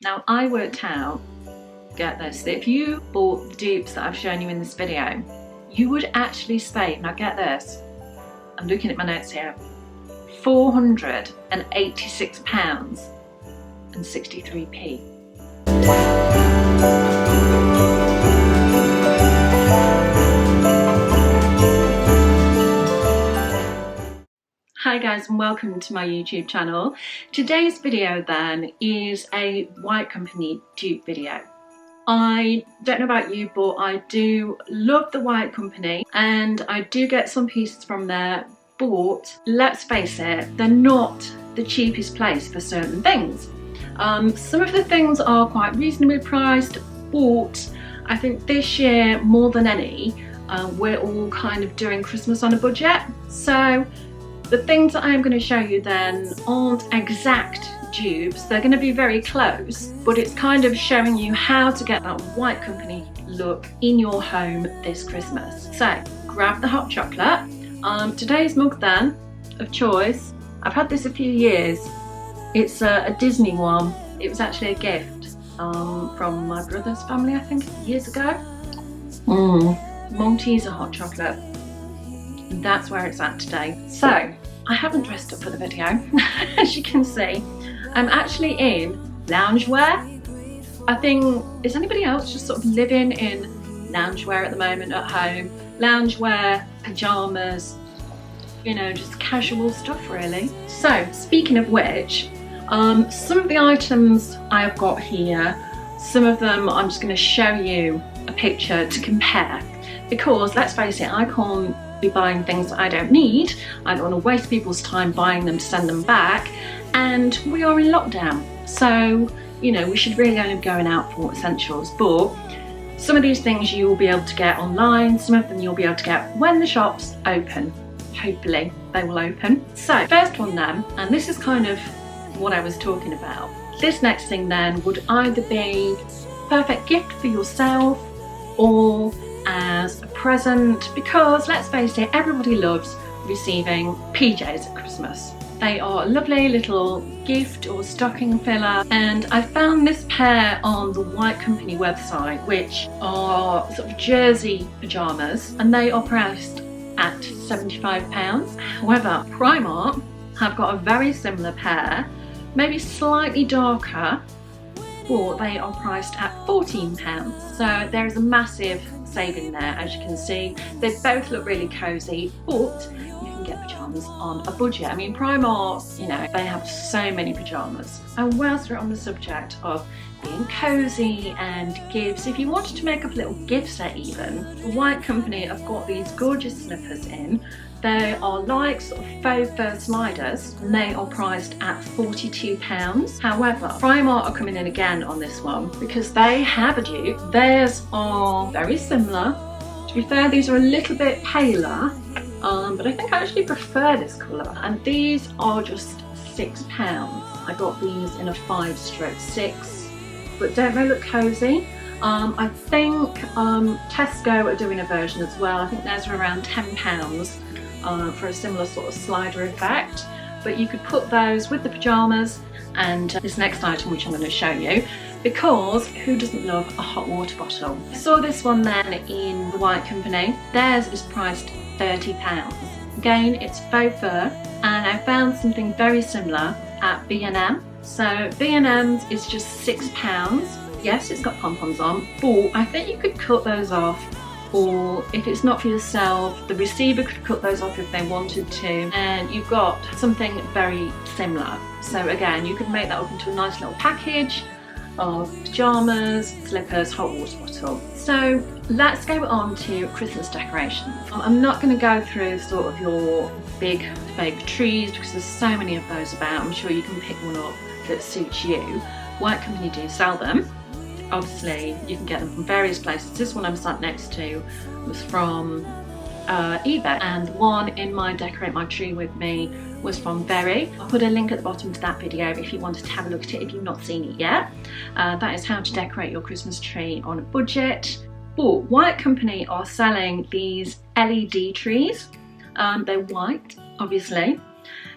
Now I worked out, get this, that if you bought the dupes that I've shown you in this video, you would actually save, now get this, I'm looking at my notes here, £486.63p. Hi guys, and welcome to my YouTube channel. Today's video then is a White Company dupe video. I don't know about you, but I do love the White Company and I do get some pieces from there, but let's face it, they're not the cheapest place for certain things. Some of the things are quite reasonably priced, but I think this year more than any, we're all kind of doing Christmas on a budget. So the things that I'm going to show you then aren't exact dupes, they're going to be very close, but it's kind of showing you how to get that White Company look in your home this Christmas. So grab the hot chocolate. Today's mug then, of choice, I've had this a few years. It's a Disney one. It was actually a gift from my brother's family, I think, years ago. Malteser hot chocolate. And that's where it's at today. So I haven't dressed up for the video, as you can see. I'm actually in loungewear. I think, is anybody else just sort of living in loungewear at the moment at home? Loungewear, pajamas, you know, just casual stuff really. So speaking of which, some of the items I've got here, some of them I'm just going to show you a picture to compare, because let's face it, I can't be buying things that I don't need. I don't want to waste people's time buying them to send them back, and we are in lockdown, so you know we should really only be going out for essentials. But some of these things you will be able to get online, some of them you'll be able to get when the shops open. Hopefully they will open. So first one then, and this is kind of what I was talking about, this next thing then would either be a perfect gift for yourself or as a present, because let's face it, everybody loves receiving PJs at Christmas. They are a lovely little gift or stocking filler, and I found this pair on the White Company website, which are sort of jersey pyjamas, and they are priced at £75. However, Primark have got a very similar pair, maybe slightly darker, but they are priced at £14. So there is a massive saving there, as you can see. They both look really cozy, but you can get pyjamas on a budget. I mean, Primark, you know, they have so many pyjamas. And whilst we're on the subject of being cozy and gifts, if you wanted to make up a little gift set even, the White Company have got these gorgeous slippers in. They are like sort of faux fur sliders, and they are priced at £42. However, Primark are coming in again on this one because they have a dupe. Theirs are very similar. To be fair, these are a little bit paler, but I think I actually prefer this colour. And these are just £6. I got these in a 5/6, but don't they look cozy? I think Tesco are doing a version as well. I think theirs are around £10 for a similar sort of slider effect. But you could put those with the pyjamas and this next item, which I'm going to show you, because who doesn't love a hot water bottle? I saw this one then in the White Company. Theirs is priced £30. Again, it's faux fur, and I found something very similar at B&M. So B&M's is just £6. Yes, it's got pom-poms on, but I think you could cut those off, or if it's not for yourself, the receiver could cut those off if they wanted to, and you've got something very similar. So again, you could make that up into a nice little package of pyjamas, slippers, hot water bottle. So let's go on to Christmas decorations. I'm not going to go through sort of your big fake trees because there's so many of those about. I'm sure you can pick one up that suits you. White Company do sell them. Obviously you can get them from various places. This one I'm sat next to was from eBay, and the one in my Decorate My Tree With Me was from Berry. I'll put a link at the bottom to that video if you wanted to have a look at it if you've not seen it yet. That is how to decorate your Christmas tree on a budget. But White Company are selling these LED trees. They're white, obviously.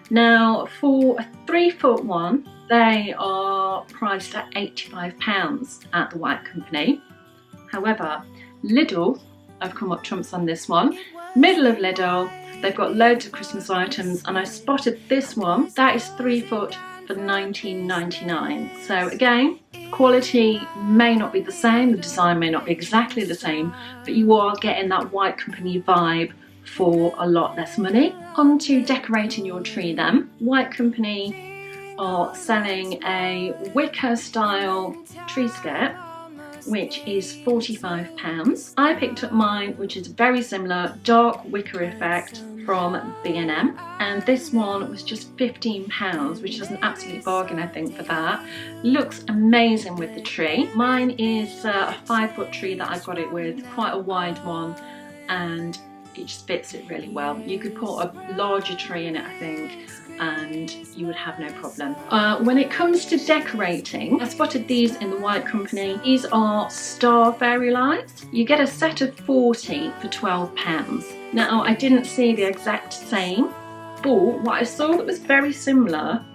Now for a 3-foot one, they are priced at £85 at the White Company. However, Lidl have come up trumps on this one. Middle of Lidl, they've got loads of Christmas items, and I spotted this one. That is 3 foot for £19.99. So again, quality may not be the same, the design may not be exactly the same, but you are getting that White Company vibe for a lot less money. On to decorating your tree then. White Company are selling a wicker style tree skip, which is £45. I picked up mine, which is very similar, dark wicker effect from B&M, and this one was just £15, which is an absolute bargain I think for that. Looks amazing with the tree. Mine is a 5-foot tree that I got it with, quite a wide one, and it just fits it really well. You could put a larger tree in it I think, and you would have no problem. When it comes to decorating, I spotted these in the White Company. These are star fairy lights. You get a set of 40 for £12. Now I didn't see the exact same, but what I saw that was very similar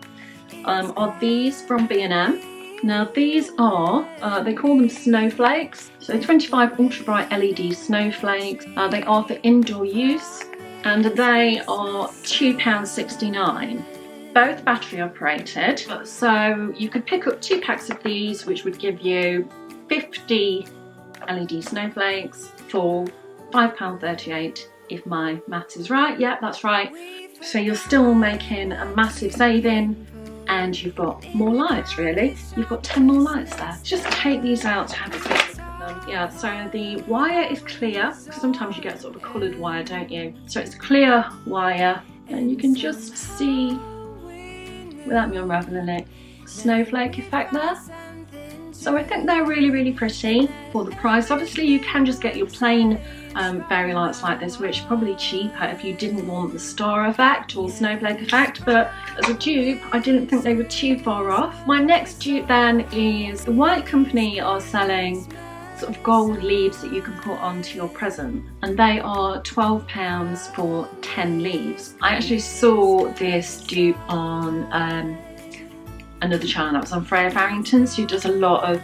are these from B&M. Now these are, they call them snowflakes. So 25 ultra bright LED snowflakes. They are for indoor use, and they are £2.69. Both battery operated, so you could pick up 2 packs of these, which would give you 50 LED snowflakes for £5.38 if my maths is right. Yeah, that's right. So you're still making a massive saving, and you've got more lights really. You've got 10 more lights there. Just take these out to have a quick look at them. Yeah, so the wire is clear. Sometimes you get sort of a coloured wire, don't you? So it's a clear wire, and you can just see, without me unravelling it, snowflake effect there. So I think they're really, really pretty for the price. Obviously you can just get your plain fairy lights like this, which are probably cheaper if you didn't want the star effect or snowflake effect, but as a dupe I didn't think they were too far off. My next dupe then is the White Company are selling sort of gold leaves that you can put onto your present, and they are £12 for 10 leaves. I actually saw this dupe on another channel that was on Freya Farrington's, who does a lot of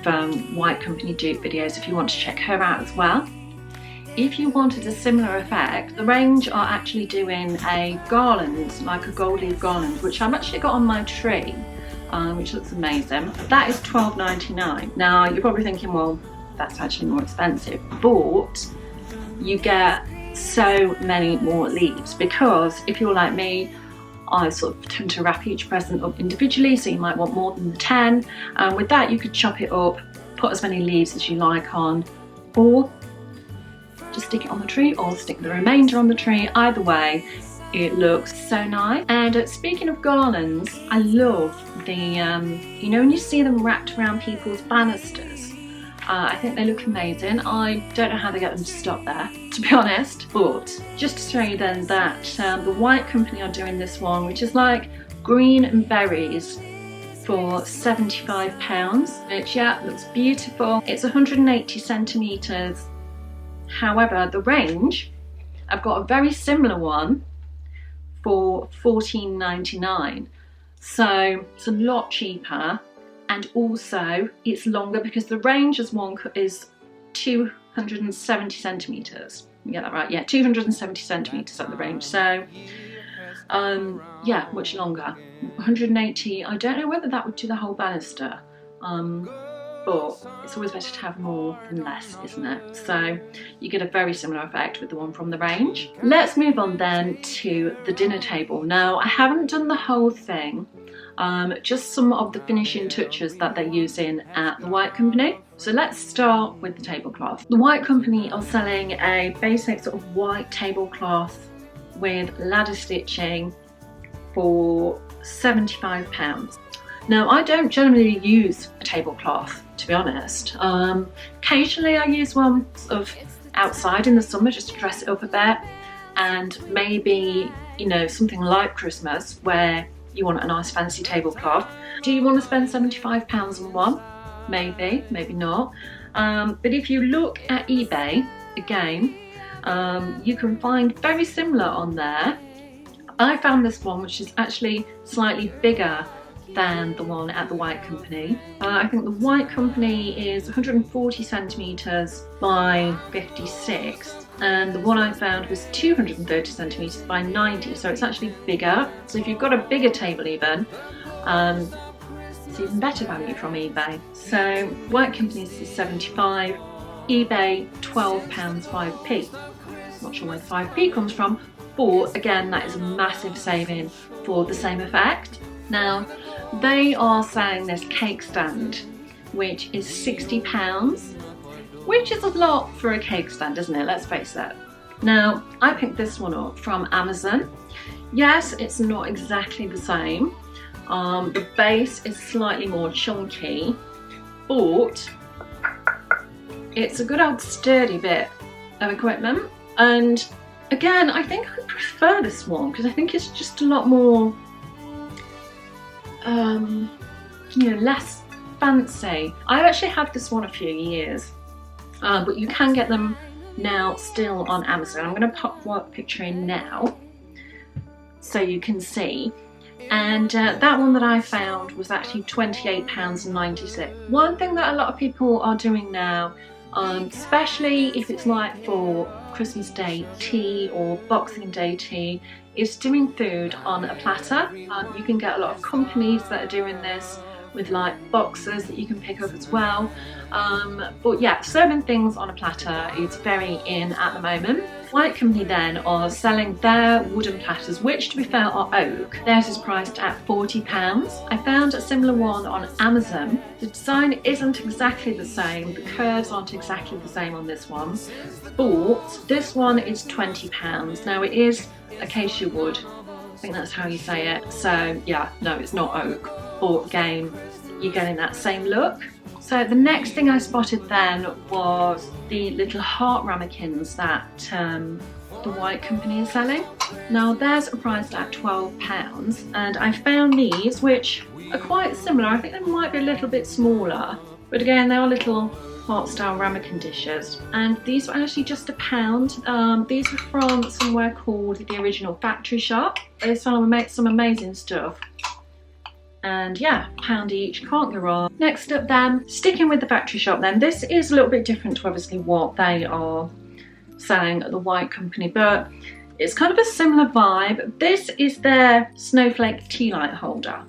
White Company dupe videos, if you want to check her out as well. If you wanted a similar effect, the range are actually doing a garland, like a gold leaf garland, which I've actually got on my tree, which looks amazing. That is £12.99. Now you're probably thinking, well, that's actually more expensive, but you get so many more leaves, because if you're like me, I sort of tend to wrap each present up individually, so you might want more than the 10. With that you could chop it up, put as many leaves as you like on, or just stick it on the tree, or stick the remainder on the tree. Either way, it looks so nice. And speaking of garlands, I love the, you know, when you see them wrapped around people's banisters, I think they look amazing. I don't know how they get them to stop there, to be honest, but just to show you then that the White Company are doing this one, which is like green and berries, for £75, which, yeah, looks beautiful. It's 180 centimetres. However, the range, I've got a very similar one for £14.99, so it's a lot cheaper, and also it's longer because the range as one is 270 centimetres. You get that right? Yeah, 270 centimetres at the range. So yeah, much longer. 180. I don't know whether that would do the whole banister. But it's always better to have more than less, isn't it? So you get a very similar effect with the one from the range. Let's move on then to the dinner table. Now, I haven't done the whole thing, just some of the finishing touches that they're using at the White Company. So let's start with the tablecloth. The White Company are selling a basic sort of white tablecloth with ladder stitching for £75. Now, I don't generally use a tablecloth, to be honest. Occasionally I use one sort of outside in the summer just to dress it up a bit, and maybe, you know, something like Christmas where you want a nice fancy tablecloth. Do you want to spend £75 on one? Maybe, maybe not. But if you look at eBay, again, you can find very similar on there. I found this one, which is actually slightly bigger than the one at the White Company. I think the White Company is 140 centimetres by 56, and the one I found was 230 centimetres by 90, so it's actually bigger. So if you've got a bigger table even, it's even better value from eBay. So White Company is 75, eBay £12 5p. Not sure where the 5p comes from, but again that is a massive saving for the same effect. Now they are selling this cake stand, which is £60, which is a lot for a cake stand, isn't it? Let's face it. Now I picked this one up from Amazon. Yes, it's not exactly the same. The base is slightly more chunky, but it's a good old sturdy bit of equipment. And again, I think I prefer this one because I think it's just a lot more, you know, less fancy. I've actually had this one a few years, but you can get them now still on Amazon. I'm going to pop one picture in now so you can see. And that one that I found was actually £28.96. One thing that a lot of people are doing now, especially if it's like for Christmas Day tea or Boxing Day tea, is doing food on a platter. You can get a lot of companies that are doing this with like boxes that you can pick up as well. But yeah, serving things on a platter is very in at the moment. White Company then are selling their wooden platters, which to be fair are oak. Theirs is priced at £40. I found a similar one on Amazon. The design isn't exactly the same, the curves aren't exactly the same on this one, but this one is £20. Now it is acacia wood, I think that's how you say it. So yeah, no, it's not oak, but again, you're getting that same look. So the next thing I spotted then was the little heart ramekins that the White Company is selling. Now theirs are priced at £12, and I found these, which are quite similar. I think they might be a little bit smaller, but again, they are little heart style ramekin dishes, and these were actually just £1. These were from somewhere called The Original Factory Shop. They sell some amazing stuff. And yeah, £1 each, can't go wrong. Next up then, sticking with the factory shop then, this is a little bit different to obviously what they are selling at the White Company, but it's kind of a similar vibe. This is their snowflake tea light holder,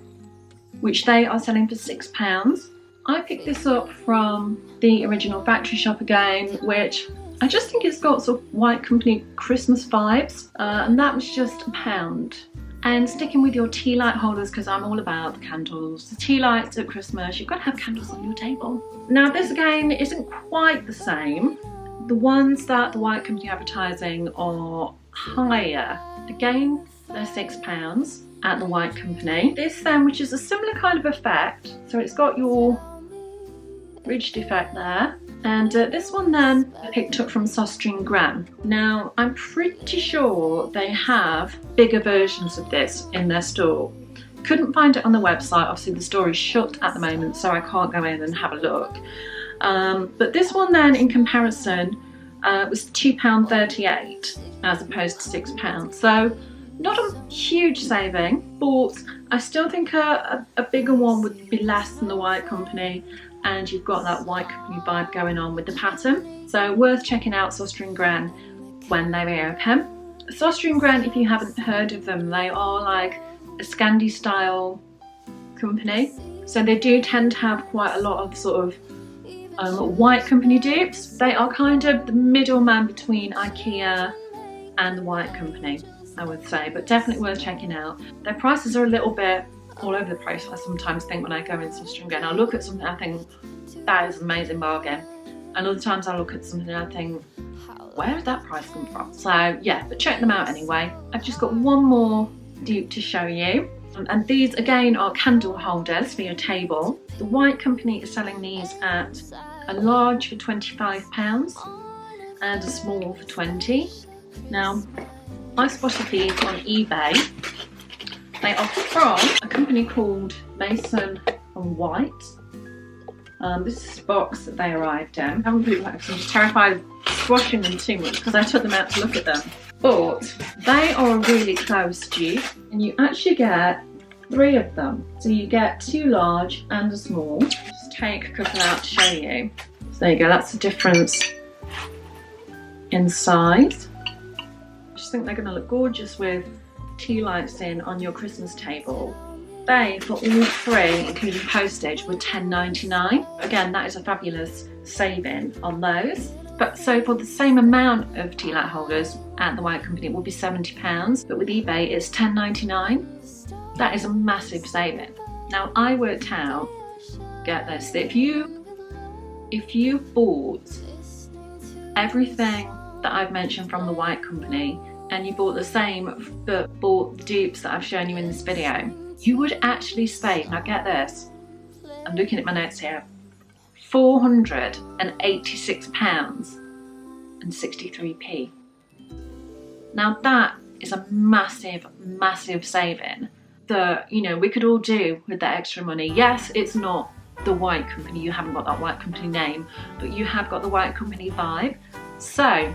which they are selling for £6. I picked this up from The Original Factory Shop again, which I just think it's got sort of White Company Christmas vibes, and that was just £1. And sticking with your tea light holders, because I'm all about the candles. The tea lights at Christmas, you've got to have candles on your table. Now this again isn't quite the same. The ones that the White Company advertising are higher. Again, they're £6 at the White Company. This then, which is a similar kind of effect, so it's got your ridged effect there. And this one then I picked up from Sostring Gran. Now I'm pretty sure they have bigger versions of this in their store. Couldn't find it on the website, obviously the store is shut at the moment, so I can't go in and have a look. But this one then in comparison was £2.38 as opposed to £6. So not a huge saving, but I still think a bigger one would be less than the White Company, and you've got that White Company vibe going on with the pattern. So worth checking out Sostring Gran when they reopen. Sostring Gran, if you haven't heard of them, they are like a Scandi style company. So they do tend to have quite a lot of sort of White Company dupes. They are kind of the middleman between IKEA and the White Company, I would say, but definitely worth checking out. Their prices are a little bit all over the place. I sometimes think when I go into Sostring Gran, I look at something I think that is an amazing bargain, and other times I look at something and I think, where did that price come from? So yeah, but check them out anyway. I've just got one more dupe to show you, and these again are candle holders for your table. The White Company is selling these at a large for £25 and a small for £20. Now I spotted these on eBay. They are from a company called Mason & White. This is the box that they arrived in. I haven't put it back because I'm just terrified of squashing them too much because I took them out to look at them. but they are a really close dupe, and you actually get 3 of them. So you get 2 large and a small. Just take a couple out to show you. So there you go, that's the difference in size. I just think they're going to look gorgeous with tea lights in on your Christmas table. They, for all 3, including postage, were £10.99. Again, that is a fabulous saving on those. But so for the same amount of tea light holders at the White Company, it will be £70, but with eBay it's £10.99. That is a massive saving. Now I worked out, get this, that if you bought everything that I've mentioned from the White Company, and you bought the same but bought the dupes that I've shown you in this video, you would actually save, now get this, I'm looking at my notes here, £486.63p. Now that is a massive, massive saving that, you know, we could all do with that extra money. Yes, it's not the White Company, you haven't got that White Company name, but you have got the White Company vibe. So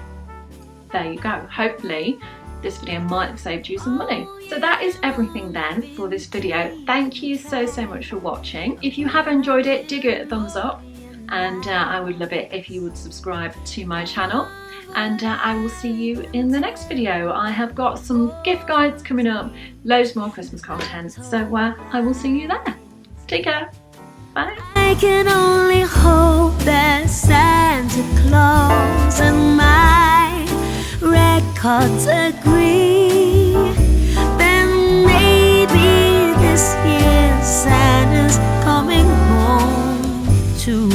there you go. Hopefully this video might have saved you some money. So that is everything then for this video. Thank you so much for watching. If you have enjoyed it, do give it a thumbs up, and I would love it if you would subscribe to my channel, and I will see you in the next video. I have got some gift guides coming up, loads more Christmas content, so I will see you there. Take care. Bye. I can only hope that Santa Claus and my records agree. Then maybe this year Santa's coming home to